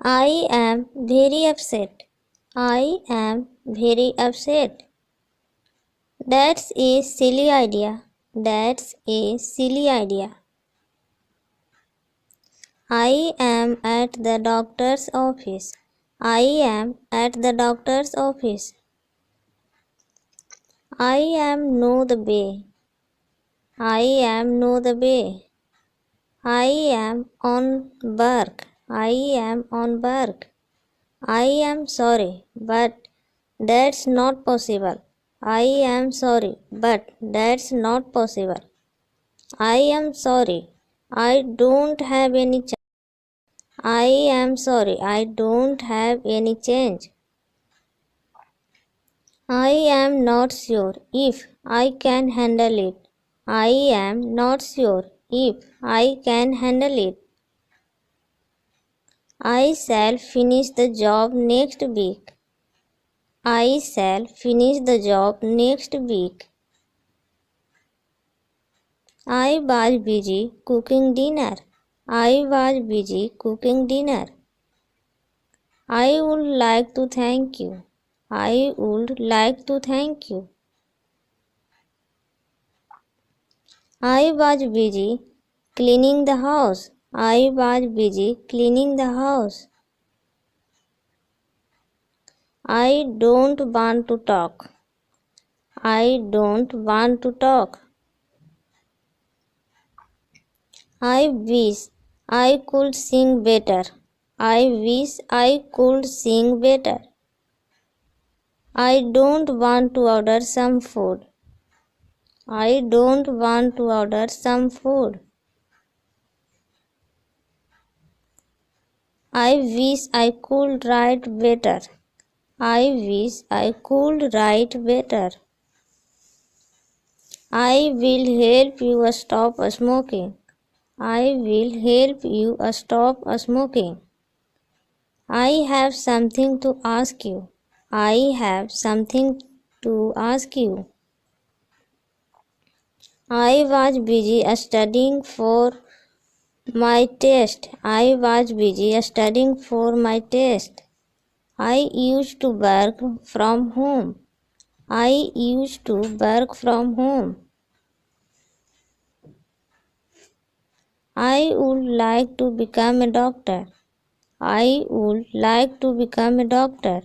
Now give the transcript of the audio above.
I am very upset. I am very upset. That's a silly idea. That's a silly idea. I am at the doctor's office. I am at the doctor's office. I am no the bay. I am no the bay. I am on work. I am on work. I am sorry, but that's not possible. I am sorry, but that's not possible. I am sorry. I don't have any change. I am sorry. I don't have any change. I am not sure if I can handle it. I am not sure if I can handle it. I shall finish the job next week. I shall finish the job next week. I was busy cooking dinner. I was busy cooking dinner. I would like to thank you. I would like to thank you. I was busy cleaning the house. I was busy cleaning the house. I don't want to talk. I don't want to talk. I wish I could sing better. I wish I could sing better. I don't want to order some food. I don't want to order some food. I wish I could write better. I wish I could write better. I will help you stop smoking. I will help you stop smoking. I have something to ask you. I have something to ask you. I was busy studying for my test. I was busy studying for my test. I used to work from home. I used to work from home. I would like to become a doctor. I would like to become a doctor.